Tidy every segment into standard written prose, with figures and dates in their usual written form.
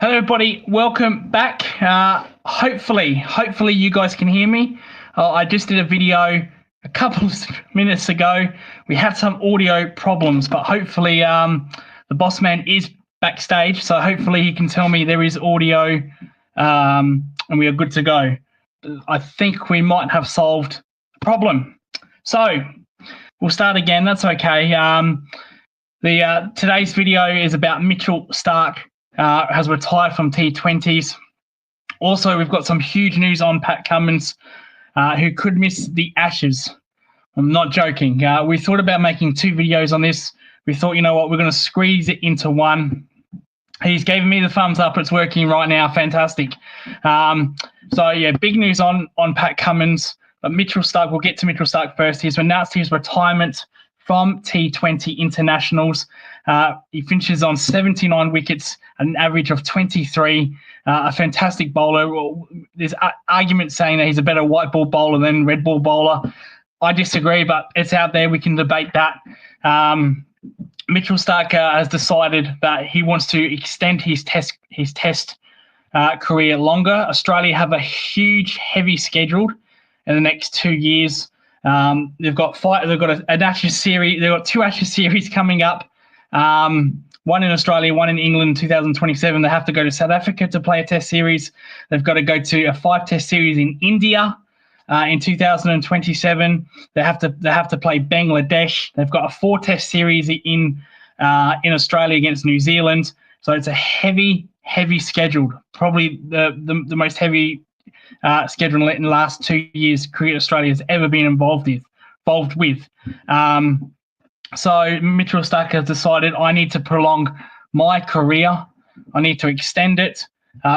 Hello, everybody. Welcome back. Hopefully you guys can hear me. I just did a video a couple of minutes ago. We had some audio problems, but hopefully the boss man is backstage, so hopefully he can tell me there is audio and we are good to go. I think we might have solved the problem. So we'll start again. That's okay. Today's video is about Mitchell Starc. Has retired from T20s. Also, we've got some huge news on Pat Cummins, who could miss the Ashes. I'm not joking. We thought about making two videos on this. We thought, you know what, we're going to squeeze it into one. He's given me the thumbs up. It's working right now. Fantastic. So, yeah, big news on Pat Cummins. But Mitchell Starc, we'll get to Mitchell Starc first. He's announced his retirement from T20 internationals. He finishes on 79 wickets, an average of 23. A fantastic bowler. There's arguments saying that he's a better white ball bowler than red ball bowler. I disagree, but it's out there. We can debate that. Mitchell Starc has decided that he wants to extend his test career longer. Australia have a huge, heavy schedule in the next 2 years. They've got an Ashes series. They've got two Ashes series coming up. One in Australia, one in England, 2027. They have to go to South Africa to play a test series. They've got to go to a 5-test series in India in 2027. They have to play Bangladesh. They've got a 4-test series in Australia against New Zealand. So it's a heavy schedule. Probably the most heavy schedule in the last 2 years Cricket Australia has ever been involved with. So Mitchell Starc has decided, I need to prolong my career. I need to extend it.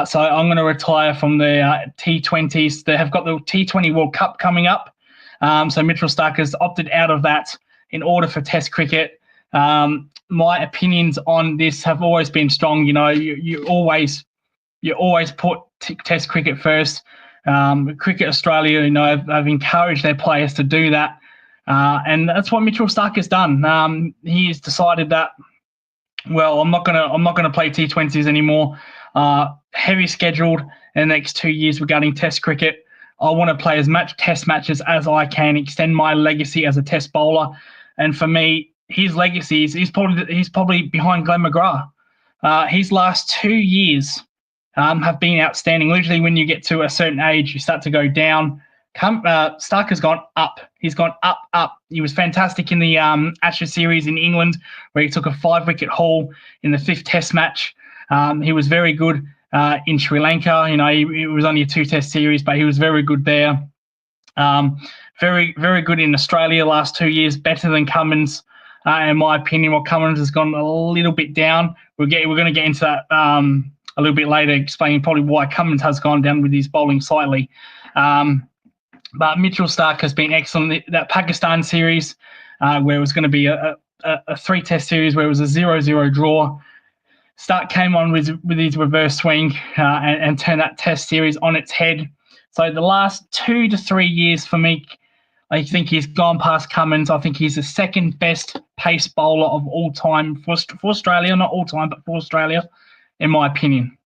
So I'm going to retire from the T20s. They have got the T20 World Cup coming up. So Mitchell Starc has opted out of that in order for Test cricket. My opinions on this have always been strong. You know, you always put Test cricket first. Cricket Australia, you know, have encouraged their players to do that. And that's what Mitchell Starc has done. He has decided that, well, I'm not gonna play T20s anymore. Heavy scheduled in the next 2 years regarding Test cricket. I want to play as much Test matches as I can, extend my legacy as a Test bowler. And for me, his legacy is he's probably behind Glenn McGrath. His last 2 years have been outstanding. Literally, when you get to a certain age, you start to go down. Starc has gone up. He's gone up. He was fantastic in the Ashes series in England, where he took a 5-wicket haul in the 5th Test match. He was very good in Sri Lanka. You know, it was only a 2-test series, but he was very good there. Very good in Australia last 2 years, better than Cummins, in my opinion. While Cummins has gone a little bit down. We're going to get into that a little bit later, explaining probably why Cummins has gone down with his bowling slightly. But Mitchell Starc has been excellent. That Pakistan series, where it was going to be a 3-test series, where it was a 0-0 draw, Starc came on with his reverse swing and turned that test series on its head. So the last 2 to 3 years for me, I think he's gone past Cummins. I think he's the second best pace bowler of all time for Australia. Not all time, but for Australia, in my opinion.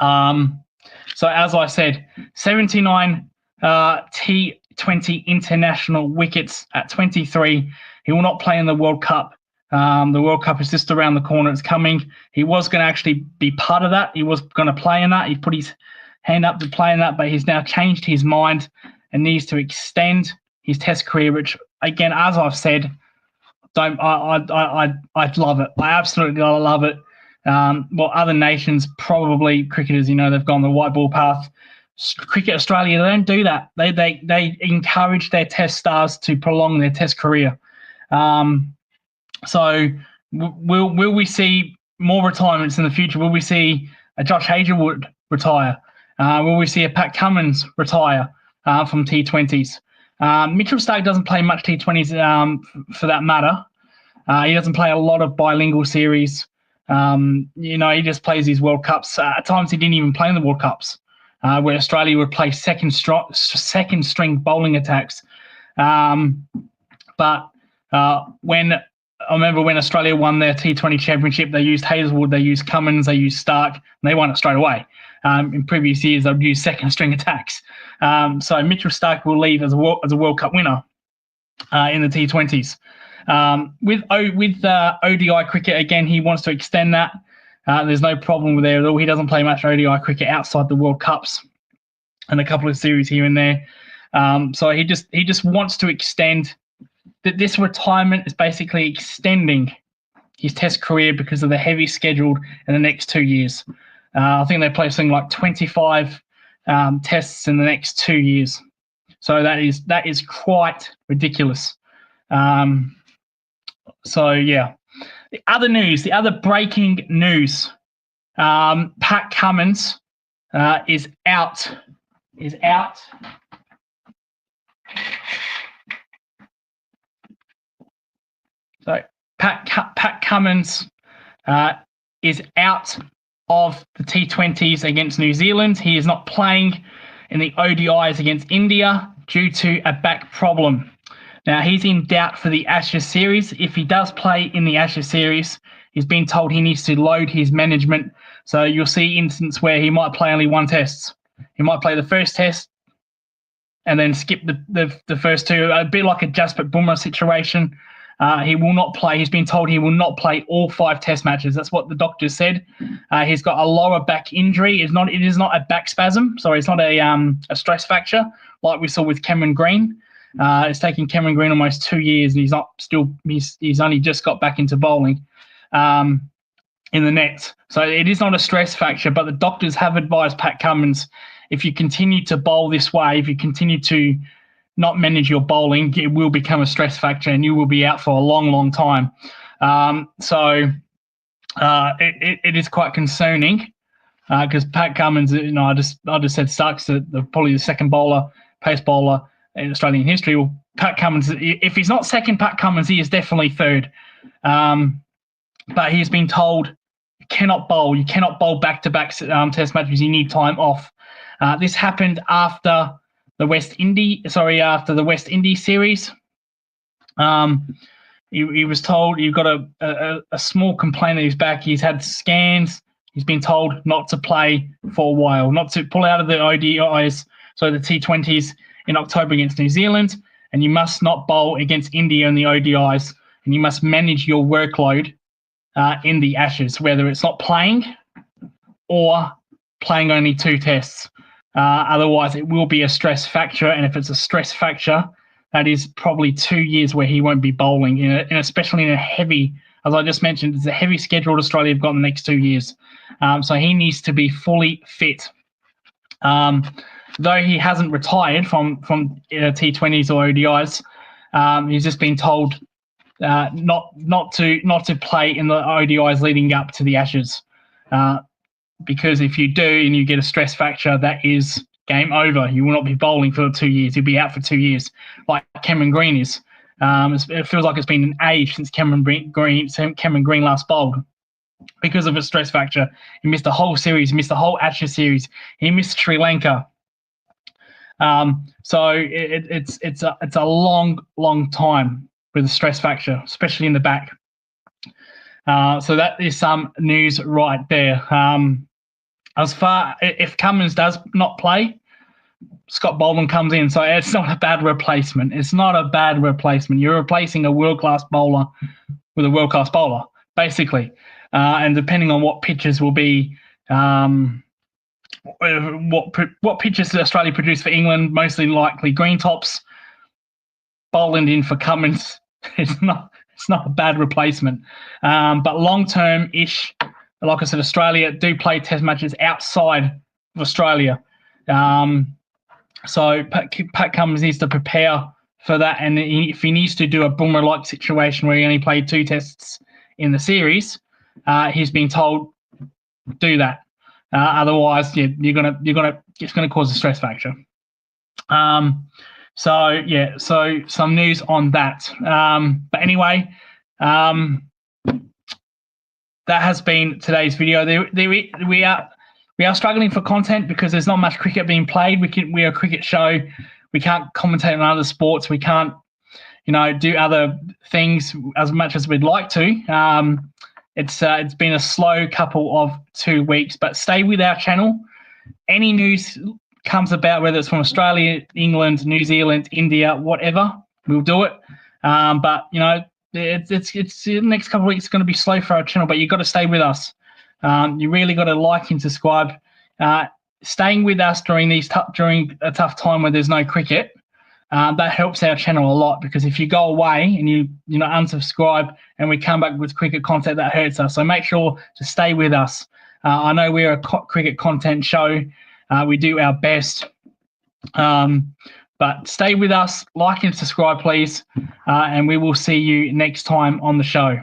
So as I said, 79 T20 international wickets at 23. He will not play in the World Cup. The World Cup is just around the corner. It's coming. He was going to actually be part of that. He was going to play in that. He put his hand up to play in that, but he's now changed his mind and needs to extend his Test career, which, again, as I've said, I'd love it. I absolutely love it. Well, other nations, probably cricketers, you know, they've gone the white ball path. Cricket Australia, they don't do that. They encourage their Test stars to prolong their Test career. So will we see more retirements in the future? Will we see a Josh Hazlewood retire? Will we see a Pat Cummins retire from T20s? Mitchell Starc doesn't play much T20s for that matter. He doesn't play a lot of bilingual series. You know, he just plays his World Cups. At times he didn't even play in the World Cups. Where Australia would play second string bowling attacks. But when I remember when Australia won their T20 championship, they used Hazelwood, they used Cummins, they used Starc, and they won it straight away. In previous years, they'd use second string attacks. So Mitchell Starc will leave as a World Cup winner in the T20s. With ODI cricket, again, he wants to extend that. There's no problem with there at all. He doesn't play much ODI cricket outside the World Cups and a couple of series here and there. So he just wants to extend. That this retirement is basically extending his Test career because of the heavy schedule in the next 2 years. I think they're play something like 25 Tests in the next 2 years. So that is quite ridiculous. So yeah, the other breaking news: Pat Cummins is out. So Pat Cummins is out of the T20s against New Zealand. He is not playing in the ODIs against India due to a back problem. Now, he's in doubt for the Ashes series. If he does play in the Ashes series, he's been told he needs to load his management. So you'll see instances where he might play only one test. He might play the first test and then skip the first two, a bit like a Jasprit Bumrah situation. He will not play. He's been told he will not play all 5 test matches. That's what the doctors said. He's got a lower back injury. It is not a back spasm. Sorry, it's not a stress fracture like we saw with Cameron Green. It's taken Cameron Green almost 2 years, and he's only just got back into bowling in the nets. So it is not a stress fracture, but the doctors have advised Pat Cummins, if you continue to bowl this way, if you continue to not manage your bowling, it will become a stress fracture and you will be out for a long, long time. So it is quite concerning because Pat Cummins, I just said Starc's probably the second pace bowler in Australian history. Well, Pat Cummins, if he's not second Pat Cummins, he is definitely third. But he's been told you cannot bowl back-to-back test matches. You need time off. This happened after the West Indies series. He was told you've got a small complaint in his back. He's had scans. He's been told not to play for a while, not to pull out of the ODIs, so the T20s in October against New Zealand, and you must not bowl against India in the ODIs, and you must manage your workload in the Ashes, whether it's not playing or playing only 2 tests. Otherwise, it will be a stress fracture, and if it's a stress fracture, that is probably 2 years where he won't be bowling, especially in a heavy, as I just mentioned, it's a heavy schedule Australia have got in the next 2 years. So he needs to be fully fit. Though he hasn't retired from T20s or ODIs, he's just been told not to play in the ODIs leading up to the Ashes. Because if you do and you get a stress fracture, that is game over. You will not be bowling for 2 years. You'll be out for 2 years, like Cameron Green is. It feels like it's been an age since Cameron Green last bowled because of a stress fracture. He missed the whole series. He missed the whole Ashes series. He missed Sri Lanka. So it's a long time with a stress fracture, especially in the back. So that is some news right there. As far if Cummins does not play, Scott Boland comes in. So it's not a bad replacement. It's not a bad replacement. You're replacing a world-class bowler with a world-class bowler, basically. And depending on what pitches will be, what pitches does Australia produce for England, mostly likely green tops. Boland in for Cummins. It's not a bad replacement. But long-term-ish, like I said, Australia do play test matches outside of Australia. So Pat Cummins needs to prepare for that. And if he needs to do a Bumrah-like situation where he only played 2 tests in the series, he's been told do that. Otherwise, it's gonna cause a stress fracture. So some news on that. But anyway, that has been today's video. We are struggling for content because there's not much cricket being played. We are a cricket show. We can't commentate on other sports. We can't, do other things as much as we'd like to. It's been a slow couple of 2 weeks, but stay with our channel. Any news comes about, whether it's from Australia, England, New Zealand, India, whatever, we'll do it. But it's the next couple of weeks going to be slow for our channel, but you've got to stay with us. You really got to like and subscribe. Staying with us during a tough time where there's no cricket, that helps our channel a lot, because if you go away and you unsubscribe and we come back with cricket content, that hurts us. So make sure to stay with us. I know we're a cricket content show. We do our best. But stay with us, like and subscribe, please, and we will see you next time on the show.